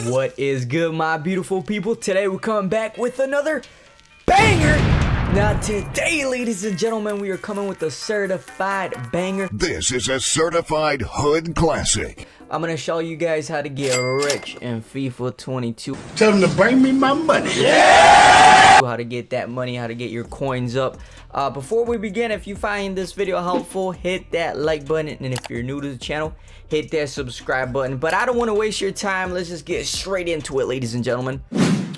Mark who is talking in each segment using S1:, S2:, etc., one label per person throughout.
S1: What is good, my beautiful people? Today we're coming back with another banger. Now today, ladies and gentlemen, we are coming with a certified banger.
S2: This is a certified hood classic.
S1: I'm gonna show you guys how to get rich in FIFA 22.
S2: Tell them to bring me my money. Yeah!
S1: How to get that money, how to get your coins up. Before we begin, if you find this video helpful, hit that like button, and if you're new to the channel, hit that subscribe button. But I don't want to waste your time. Let's just get straight into it, ladies and gentlemen.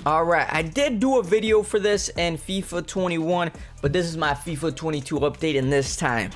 S1: Alright, I did do a video for this in FIFA 21, but this is my FIFA 22 update, and this time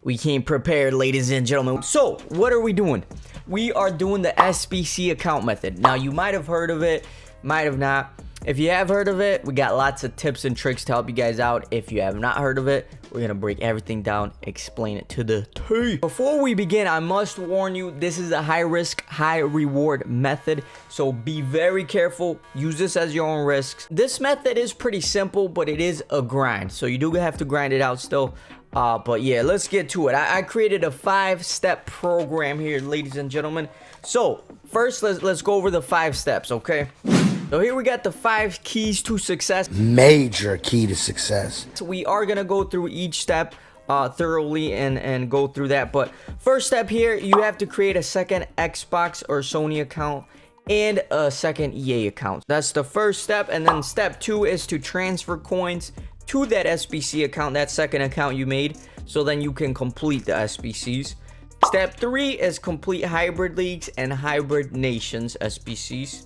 S1: we came prepared, ladies and gentlemen. So what are we doing? We are doing the SBC account method. Now, you might have heard of it, might have not. If you have heard of it, we got lots of tips and tricks to help you guys out. If you have not heard of it, we're gonna break everything down, explain it to the T. Before we begin, I must warn you, this is a high risk, high reward method, so be very careful. Use this as your own risks. This method is pretty simple, but it is a grind, so you do have to grind it out still. But yeah, let's get to it. I created a 5-step program here, ladies and gentlemen. So first, let's go over the 5 steps, okay? So here we got the 5 keys to success.
S3: Major key to success.
S1: So we are gonna go through each step thoroughly and go through that. But first step here, you have to create a second Xbox or Sony account and a second EA account. That's the first step. And then step 2 is to transfer coins to that SBC account, that second account you made, so then you can complete the SBCs. Step 3 is complete hybrid leagues and hybrid nations SBCs.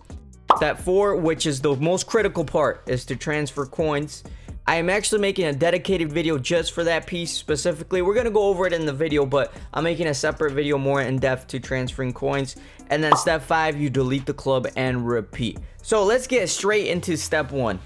S1: Step 4, which is the most critical part, is to transfer coins. I am actually making a dedicated video just for that piece specifically. We're gonna go over it in the video, but I'm making a separate video more in depth to transferring coins. And then step 5, you delete the club and repeat. So let's get straight into step 1.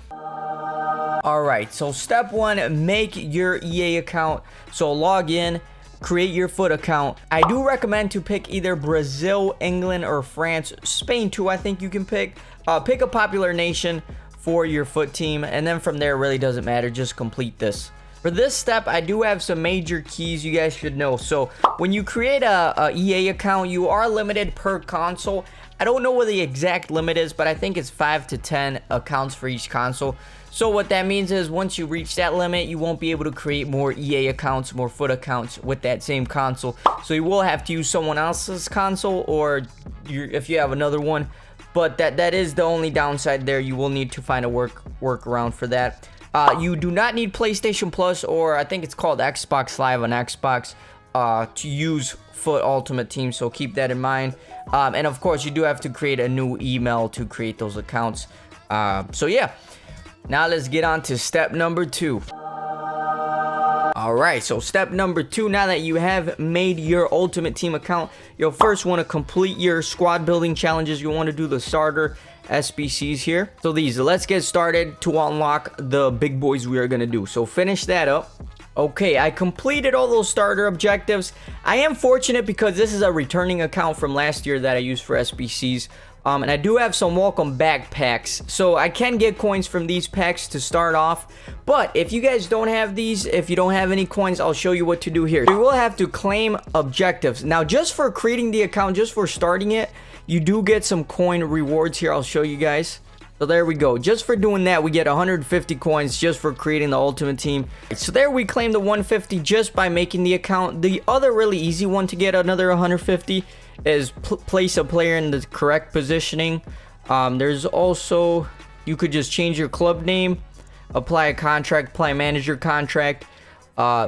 S1: Alright, so step 1, make your EA account. So log in, create your foot account. I do recommend to pick either Brazil, England, or France. Spain too, I think you can pick. Pick a popular nation for your foot team, and then from there, it really doesn't matter. Just complete this. For this step, I do have some major keys you guys should know. So when you create a EA account, you are limited per console. I don't know what the exact limit is, but I think it's 5 to 10 accounts for each console. So what that means is once you reach that limit, you won't be able to create more EA accounts, more foot accounts with that same console. So you will have to use someone else's console, or if you have another one. But that is the only downside there. You will need to find a workaround for that. You do not need PlayStation Plus, or I think it's called Xbox Live on Xbox, to use Foot Ultimate Team, so keep that in mind. And of course, you do have to create a new email to create those accounts. So yeah, now let's get on to step number 2. Alright, so step number 2, now that you have made your Ultimate Team account, you'll first want to complete your squad building challenges. You want to do the starter SBCs here. So let's get started to unlock the big boys we are going to do. So finish that up. Okay, I completed all those starter objectives. I am fortunate because this is a returning account from last year that I used for SBCs. And I do have some welcome back packs, so I can get coins from these packs to start off. But if you guys don't have these, if you don't have any coins, I'll show you what to do here. You will have to claim objectives. Now, just for creating the account, just for starting it, you do get some coin rewards here. I'll show you guys. So there we go. Just for doing that, we get 150 coins just for creating the Ultimate Team. So there we claim the 150 just by making the account. The other really easy one to get another 150 is place a player in the correct positioning. There's also, you could just change your club name, apply a contract, apply a manager contract,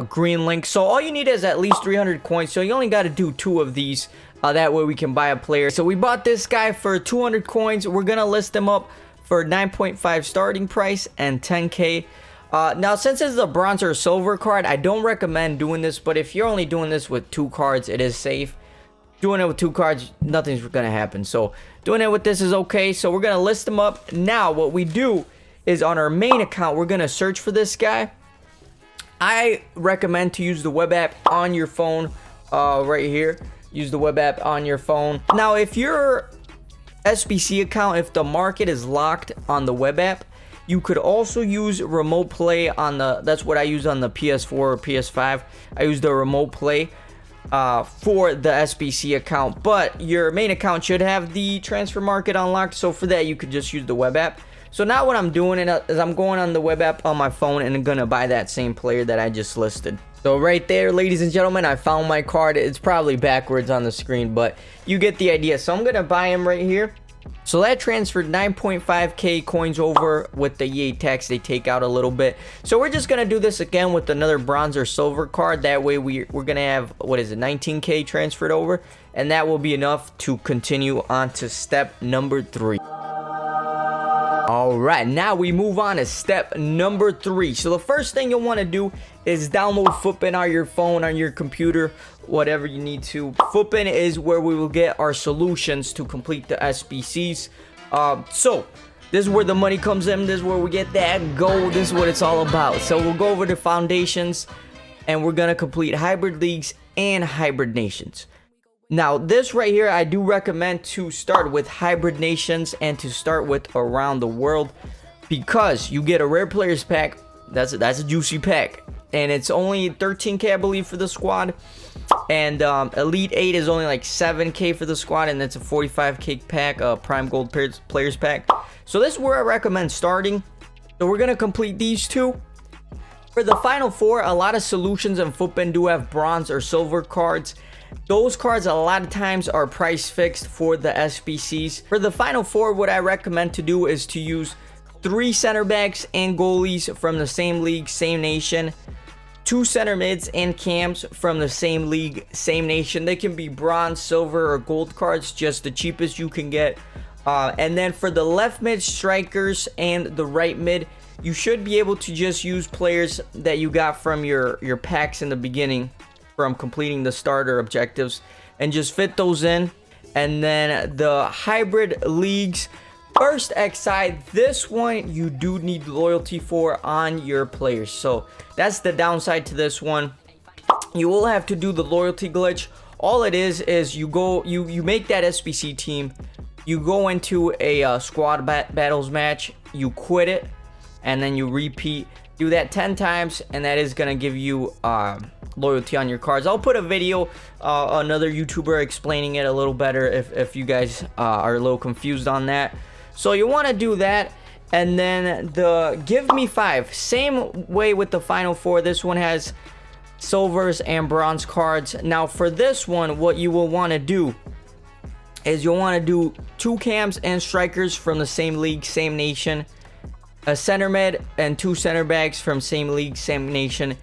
S1: green link. So all you need is at least 300 coins. So you only got to do 2 of these. That way we can buy a player. So we bought this guy for 200 coins. We're going to list him up for 9.5 starting price and 10k. Now, since this is a bronze or silver card, I don't recommend doing this. But if you're only doing this with 2 cards, it is safe. Doing it with 2 cards, nothing's gonna happen. So doing it with this is okay. So we're gonna list them up. Now what we do is on our main account, we're gonna search for this guy. I recommend to use the web app on your phone, right here. Use the web app on your phone. Now, if your SBC account, if the market is locked on the web app, you could also use remote play on the, that's what I use on the PS4 or PS5. I use the remote play. for the SBC account, but your main account should have the transfer market unlocked. So for that, you could just use the web app. So now what I'm doing is I'm going on the web app on my phone and I'm gonna buy that same player that I just listed. So right there, ladies and gentlemen, I found my card. It's probably backwards on the screen, but you get the idea. So I'm gonna buy him right here. So that transferred 9.5k coins over. With the EA tax, they take out a little bit. So we're just gonna do this again with another bronze or silver card. That way we're gonna have, what is it, 19k transferred over, and that will be enough to continue on to step number 3. All right, now we move on to step number 3. So the first thing you'll want to do is download Footbin on your phone, on your computer, whatever you need to. Footbin is where we will get our solutions to complete the SBCs. So this is where the money comes in. This is where we get that gold. This is what it's all about. So we'll go over the foundations and we're gonna complete hybrid leagues and hybrid nations. Now this right here, I do recommend to start with hybrid nations and to start with around the world, because you get a rare players pack. That's a juicy pack, and it's only 13k I believe for the squad, and elite 8 is only like 7k for the squad, and it's a 45k pack, prime gold players pack. So this is where I recommend starting. So we're gonna complete these two. For the final 4, a lot of solutions and Footbin do have bronze or silver cards. Those cards a lot of times are price fixed for the SBCs. For the final 4, what I recommend to do is to use 3 center backs and goalies from the same league, same nation, 2 center mids and cams from the same league, same nation. They can be bronze, silver, or gold cards, just the cheapest you can get. And then for the left mid, strikers, and the right mid, you should be able to just use players that you got from your packs in the beginning, from completing the starter objectives, and just fit those in. And then the hybrid leagues, first X side, this one you do need loyalty for on your players. So that's the downside to this one. You will have to do the loyalty glitch. All it is you go, you make that SBC team, you go into a squad battles match, you quit it, and then you repeat. Do that 10 times, and that is gonna give you loyalty on your cards. I'll put a video, another YouTuber explaining it a little better if you guys are a little confused on that. So you want to do that. And then the give me 5, same way with the final 4. This one has silvers and bronze cards. Now for this one, what you will want to do is you'll want to do 2 cams and strikers from the same league, same nation, a center mid and 2 center backs from same league, same nation,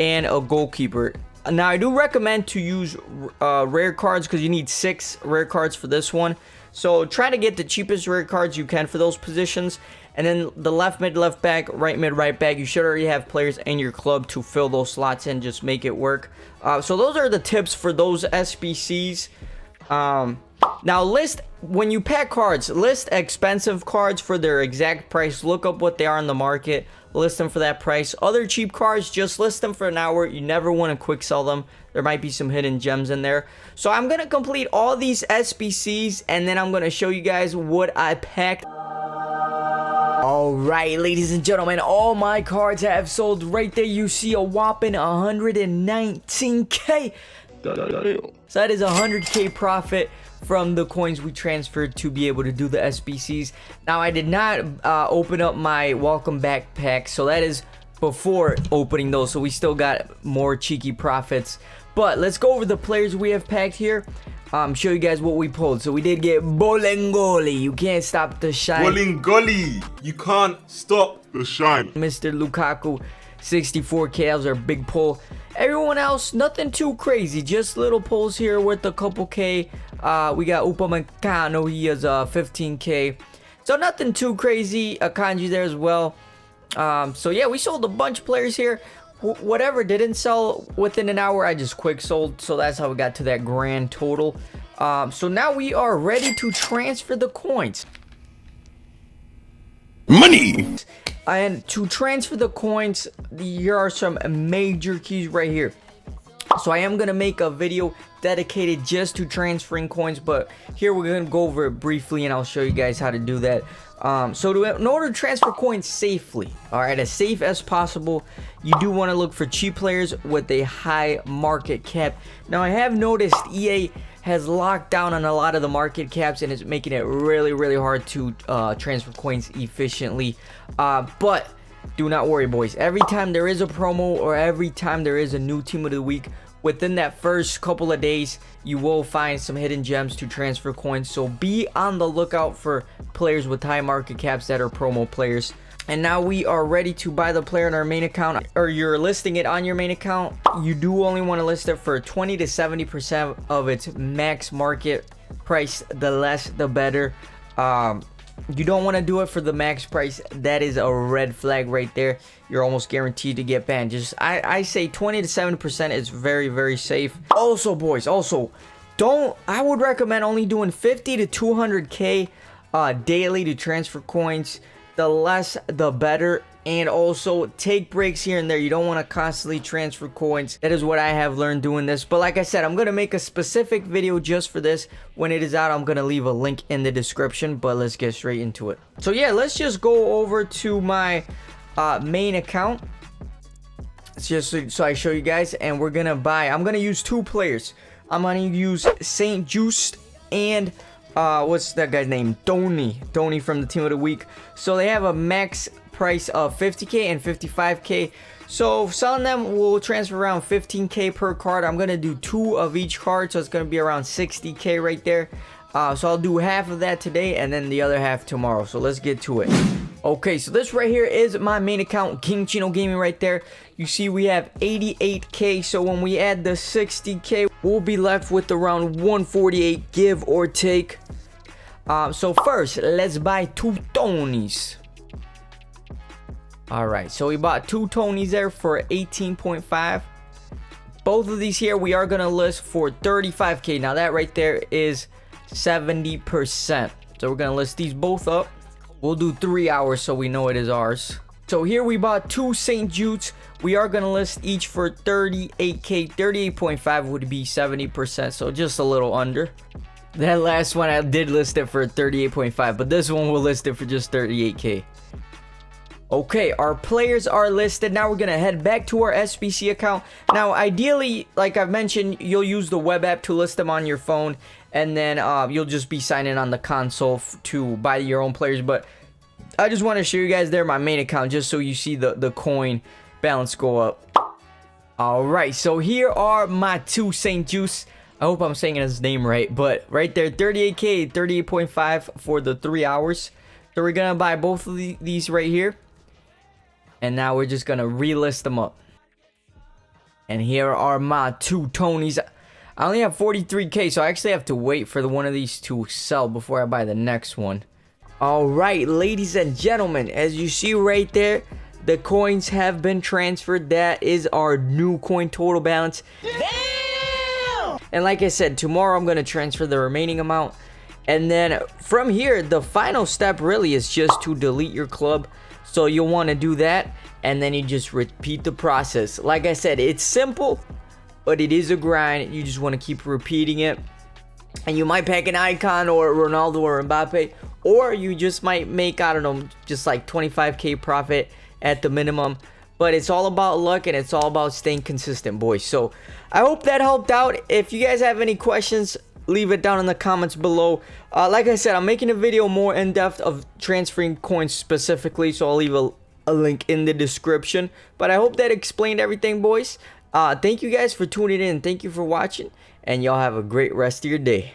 S1: and a goalkeeper. Now I do recommend to use rare cards, because you need 6 rare cards for this one. So try to get the cheapest rare cards you can for those positions. And then the left mid, left back, right mid, right back, you should already have players in your club to fill those slots in. Just make it work. So those are the tips for those SBCs. Now when you pack cards, list expensive cards for their exact price. Look up what they are in the market, list them for that price. Other cheap cards, just list them for an hour. You never want to quick sell them. There might be some hidden gems in there. So I'm going to complete all these SBCs, and then I'm going to show you guys what I packed. Alright, ladies and gentlemen, all my cards have sold. Right there you see a whopping 119k. So that is 100k profit from the coins we transferred to be able to do the SBCs. Now I did not open up my welcome back pack, so that is before opening those, so we still got more cheeky profits. But let's go over the players we have packed here. Show you guys what we pulled. So we did get Bolingoli. You can't stop the shine.
S4: Bolingoli. You can't stop the shine.
S1: Mr. Lukaku, 64k. That was our big pull. Everyone else, nothing too crazy. Just little pulls here with a couple K. We got Upamecano. He has 15k. So nothing too crazy. Akanji there as well. So yeah, we sold a bunch of players here. Whatever didn't sell within an hour, I just quick sold. So that's how we got to that grand total. So now we are ready to transfer the coins.
S2: Money!
S1: And to transfer the coins, here are some major keys right here. So I am going to make a video dedicated just to transferring coins, but here we're going to go over it briefly and I'll show you guys how to do that. In order to transfer coins safely, all right, as safe as possible, you do want to look for cheap players with a high market cap. Now I have noticed EA has locked down on a lot of the market caps and it's making it really hard to transfer coins efficiently, but do not worry, boys. Every time there is a promo or every time there is a new team of the week, within that first couple of days, you will find some hidden gems to transfer coins. So be on the lookout for players with high market caps that are promo players. And now we are ready to buy the player in our main account, or you're listing it on your main account. You do only want to list it for 20 to 70% of its max market price. The less, the better. You don't want to do it for the max price. That is a red flag right there. You're almost guaranteed to get banned. Just I say 20 to 70% is very safe. Also, boys, I would recommend only doing 50 to 200k daily to transfer coins. The less, the better. And also take breaks here and there. You don't want to constantly transfer coins. That is what I have learned doing this. But like I said, I'm going to make a specific video just for this. When it is out, I'm going to leave a link in the description. But let's get straight into it. So yeah, let's just go over to my main account. It's just so I show you guys. And we're going to buy. I'm going to use two players. I'm going to use St. Just and what's that guy's name? Tony from the team of the week. So they have a max price of 50k and 55k. So selling them will transfer around 15k per card. I'm gonna do 2 of each card, so it's gonna be around 60k right there. So I'll do half of that today and then the other half tomorrow. So let's get to it. Okay, so this right here is my main account, King Chino Gaming right there. You see we have 88k. So when we add the 60k, we'll be left with around 148, give or take. So first, let's buy 2 Tonys. Alright, so we bought 2 Tonys there for 18.5. Both of these here we are going to list for 35k. Now that right there is 70%. So we're going to list these both up. We'll do 3 hours so we know it is ours. So here we bought 2 St. Jude's. We are going to list each for 38k. 38.5 would be 70%, so just a little under. That last one I did list it for 38.5, but this one we'll list it for just 38k. Okay, our players are listed. Now we're going to head back to our SBC account. Now, ideally, like I've mentioned, you'll use the web app to list them on your phone. And then you'll just be signing on the console to buy your own players. But I just want to show you guys there my main account just so you see the coin balance go up. Alright, so here are my 2 St. Juice. I hope I'm saying his name right. But right there, 38k, 38.5 for the 3 hours. So we're going to buy both of these right here. And now we're just going to relist them up. And here are my 2 Tonys. I only have 43k, so I actually have to wait for one of these to sell before I buy the next one. Alright, ladies and gentlemen, as you see right there, the coins have been transferred. That is our new coin total balance. Damn! And like I said, tomorrow I'm going to transfer the remaining amount. And then from here, the final step really is just to delete your club. So you'll want to do that, and then you just repeat the process. Like I said, it's simple, but it is a grind. You just want to keep repeating it. And you might pack an icon or Ronaldo or Mbappe, or you just might make, I don't know, just like 25k profit at the minimum. But it's all about luck, and it's all about staying consistent, boys. So I hope that helped out. If you guys have any questions, leave it down in the comments below. Like I said, I'm making a video more in depth of transferring coins specifically, so I'll leave a link in the description. But I hope that explained everything, boys. Thank you guys for tuning in. Thank you for watching, and y'all have a great rest of your day.